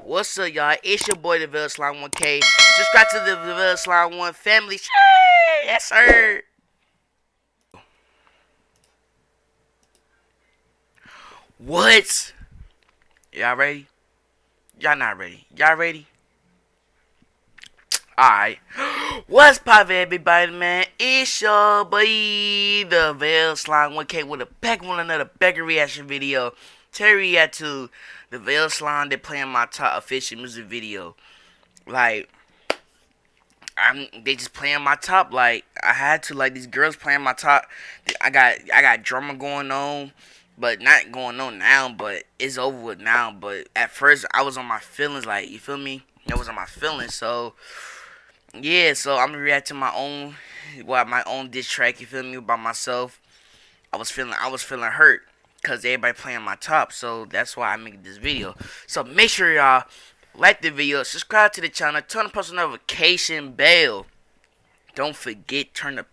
What's up, y'all? It's your boy Davell slime1k. Subscribe to the Davell slime1 family. Yes, sir. What? Y'all ready? Y'all not ready. Y'all ready? Alright. What's poppin', everybody, man? It's your boy Davell slime1k with another back reaction video. Today react to Davell Slime. They playing my top official music video. Like, they just playing my top. Like, I had to. Like, these girls playing my top. I got drama going on, but not going on now. But it's over with now. But at first, I was on my feelings. Like, you feel me? I was on my feelings. So yeah. So I'm gonna react to my own diss track. You feel me? By myself. I was feeling hurt. Cause everybody playing my top, so that's why I make this video. So make sure y'all like the video, subscribe to the channel, turn the post notification bell. Don't forget turn the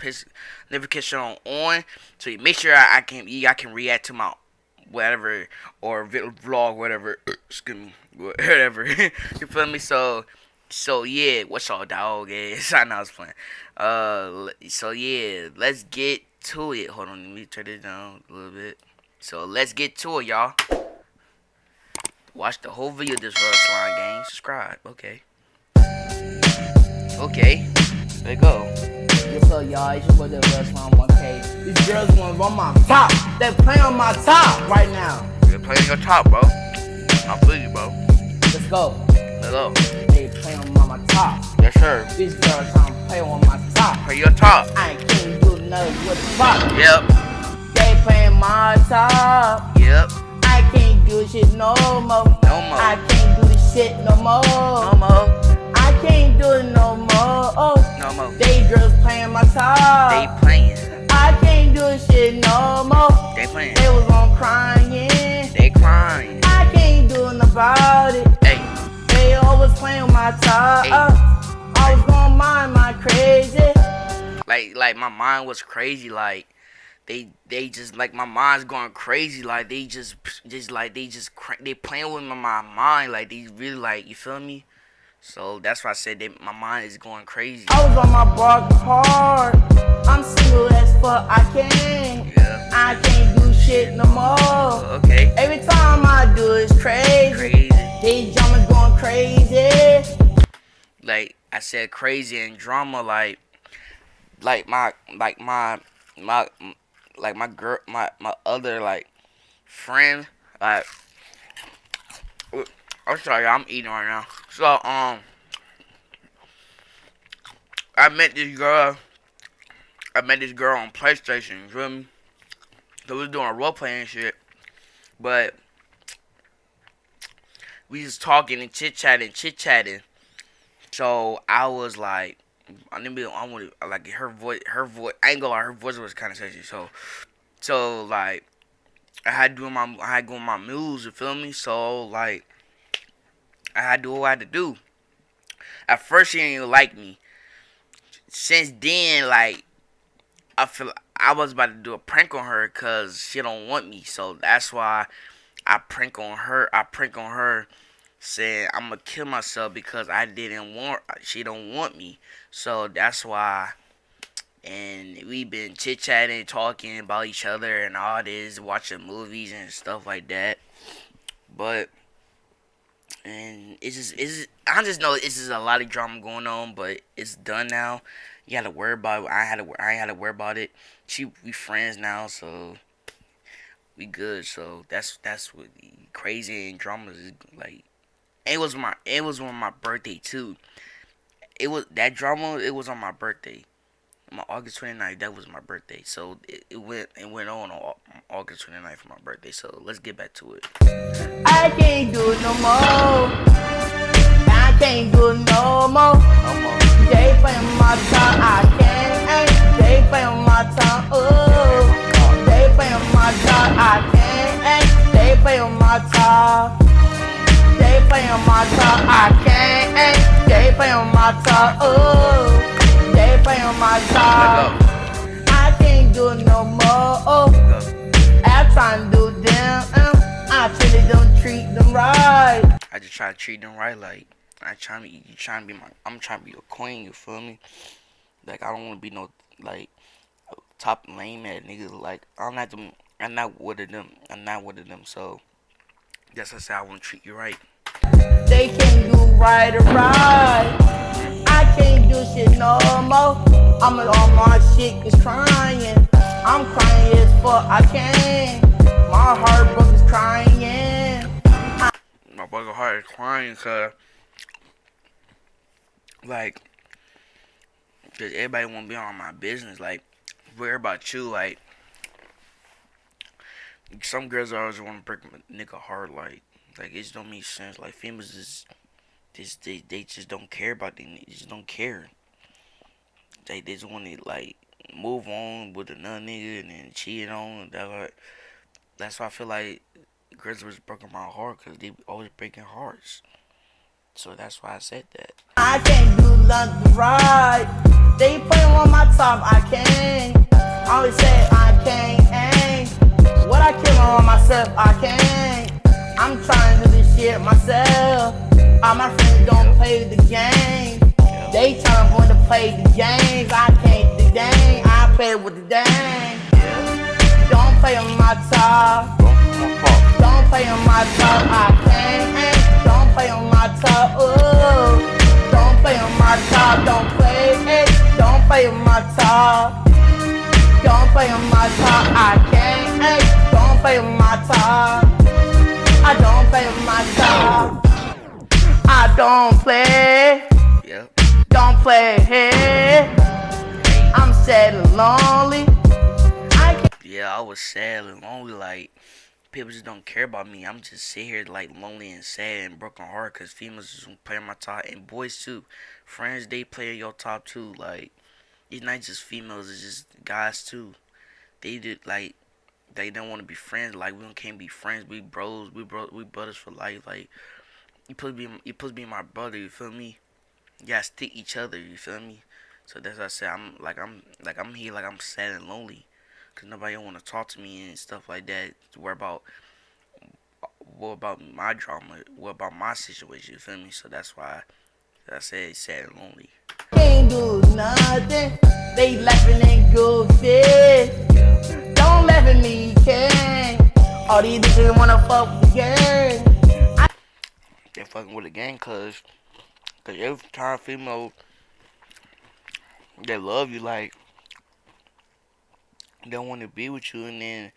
notification on, so you make sure y'all can react to my whatever or vlog, whatever. Excuse me, whatever. You feel me? So yeah, what's y'all dog is? I know I was playing. So yeah, let's get to it. Hold on, let me turn it down a little bit. So let's get to it, y'all. Watch the whole video of this slime game. Subscribe. Okay. Okay. There you go. What's up, y'all? It's your boy slime1k. These girls want to run my top. They're playing on my top right now. They're playing your top, bro. I feel you, bro. Let's go. Let's go. They playing on my top. Yes, sir. These girls trying to play on my top. Play your top. I ain't can't do nothing with the top. Yep. They playing my top. Yep. I can't do shit no more. No more. I can't do this shit no more. No more. I can't do it no more. Oh. No more. They girls playing my top. They playing. I can't do shit no more. They playing. They was on crying. They crying. I can't do nothing about it. Hey. They always playing my top. Hey. I was gonna mind my crazy. Like my mind was crazy. Like. They just like my mind's going crazy. Like they playing with my mind. Like they really like, you feel me? So that's why I said my mind is going crazy. I was on my bark hard. I'm single as fuck. I can't. Yeah. I can't do shit no more. Okay. Every time I do it's crazy. These drummers going crazy. Like I said, crazy and drama. Like my girl, my other like friend, like I'm sorry, I'm eating right now. So I met this girl on PlayStation. You feel me? So we was doing role playing shit, but we just talking and chit chatting. So I was like, I want like her voice. I ain't gonna lie, her voice was kind of sexy. So like I had to go on my moves. You feel me? So like I had to do what I had to do. At first she didn't even like me. Since then, like I feel I was about to do a prank on her because she don't want me. So that's why I prank on her. Saying I'm gonna kill myself because she don't want me. So that's why. And we've been chit chatting, talking about each other and all this, watching movies and stuff like that. But I just know it's just a lot of drama going on, but it's done now. You had to worry about it. I ain't had to worry about it. We friends now, so we good. So that's what crazy and drama is like. It was on my birthday too. It was that drama. It was on my birthday, my August 29th. That was my birthday. So it went on August 29th for my birthday. So let's get back to it. I can't do it no more. I can't do it no more. No more. They play on my time. I can't. They play on my time. Oh. They play on my time. I can't. They play on my time. They play on my top, I can't. They play on my top, oh. They play on my top. I can't do it no more. I'm trying to do them. I really don't treat them right. I just try to treat them right. Like I trying to, you trying to be my, I'm trying to be a queen. You feel me? Like I don't want to be no like top lame ass niggas. Like I'm not them. I'm not one of them. I'm not one of them. So that's what I say. I want to treat you right. They can't do right or right. I can't do shit no more. I'm on my shit is crying. I'm crying as fuck. I can't. My heart broke is crying. My brother heart is crying cause like, cause everybody want to be on my business. Like, worry about you. Like, some girls always want to break my nigga heart. Like it just don't make sense. Like females just they just don't care about them. They just don't care. They just want to like move on with another nigga and then cheat on. That's why I feel like girls was breaking my heart because they always breaking hearts. So that's why I said that. I can't do nothing right. They put on my top. I can't. I always say I can't. What I kill on myself. I can't. I'm trying to do this shit myself. All my friends don't play the game. They trying to want to play the games. I can't do the game. I play with the game. Don't play on my top. Don't play on my top. I can't. Don't play on my top. Ooh. Don't play on my top. Don't play. Don't play on my top. Don't play on my top. I can't. Don't play on my top. I don't play on my top. I don't play. Yep. Don't play. I'm sad and lonely. Yeah, I was sad and lonely. Like people just don't care about me. I'm just sit here like lonely and sad and broken heart because females just play my top and boys too. Friends they play your top too. Like it's not just females, it's just guys too. They did like they don't want to be friends. Like we can't be friends. We bros. We brothers for life. Like you supposed to be my brother. You feel me? You gotta stick each other. You feel me? So that's what I said. I'm here like I'm sad and lonely. Cause nobody want to talk to me and stuff like that. What about my drama? What about my situation? You feel me? So that's why I said it's sad and lonely. Can't do nothing. They laughing and goofy. Don't laugh at me, can. All these bitches wanna fuck with the gang. They fucking with the gang, cause every time female they love you, like they want to be with you, and then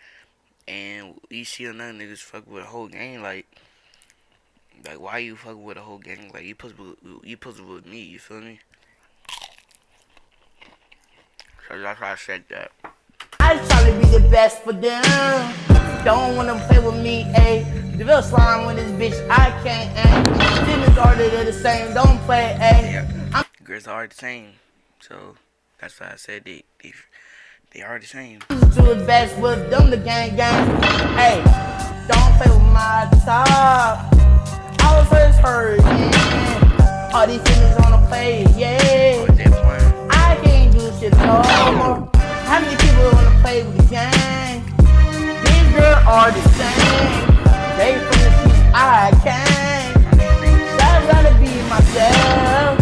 and you see another niggas fuck with a whole gang, like why you fucking with a whole gang? Like you supposed to be with me. You feel me? So that's why I said that. I just try to be the best for them. Don't wanna play with me, ayy. Davell slime with this bitch, I can't, ayy. Feelings are they're the same, don't play, ayy. Yeah, girls are the same. So that's why I said they are the same. To the best with them, the gang, ayy. Don't play with my top. I was first hurt, yeah. All these feelings wanna play, yeah. I can't do shit no more. How many people wanna play with the gang? These girls are the same. They from the streets, I can't. I gotta be myself.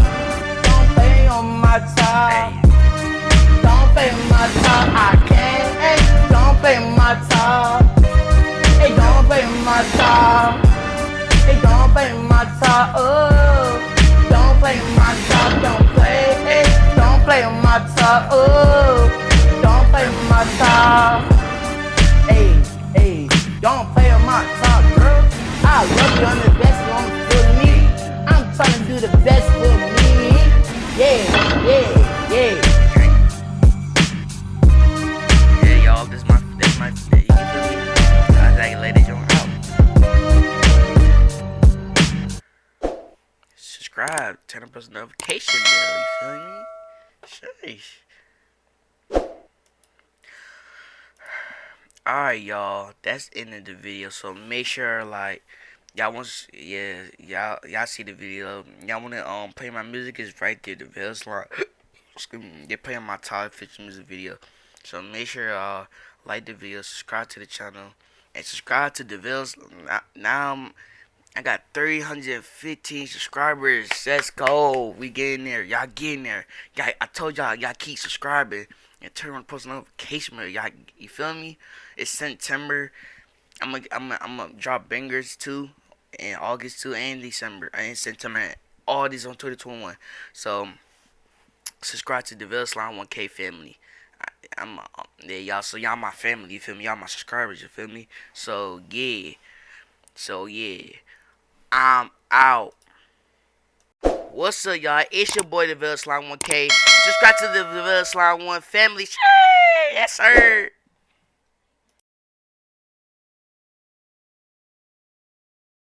Don't play on my top. Don't play on my top. I can't. Hey, don't play on my top. Hey, don't play on my top. Hey, don't play on my top. Oh, don't play on my top. Don't play. Hey, don't play on my top. Oh, don't play on my top. Hey, hey, don't play on my top, girl. I love you, I'm the best one for me. I'm trying to do the best for me. Yeah, yeah, yeah. Yeah, y'all, that's my, you feel me? I lay this on out. Subscribe, turn on post notification bell, you feel me? Sheesh. Alright, y'all, that's the end of the video. So make sure, like, y'all want, yeah, y'all see the video. Y'all wanna play my music is right there. The Davell's like, excuse me, they're playing my top 50 music video. So make sure like the video, subscribe to the channel, and subscribe to Davell's. Now I got 315 subscribers. Let's go. We getting there. Y'all getting there. Y'all, I told y'all keep subscribing and turn on post notification bell. Y'all, you feel me? It's September. I'm gonna drop bangers too in August too and December and September. All these on 2021. So subscribe to Davell slime1k family. Yeah, y'all. So y'all my family. You feel me? Y'all my subscribers. You feel me? So yeah. So yeah. I'm out. What's up, y'all? It's your boy Davell slime1k. Subscribe to the Davell slime1 family. Yes, sir.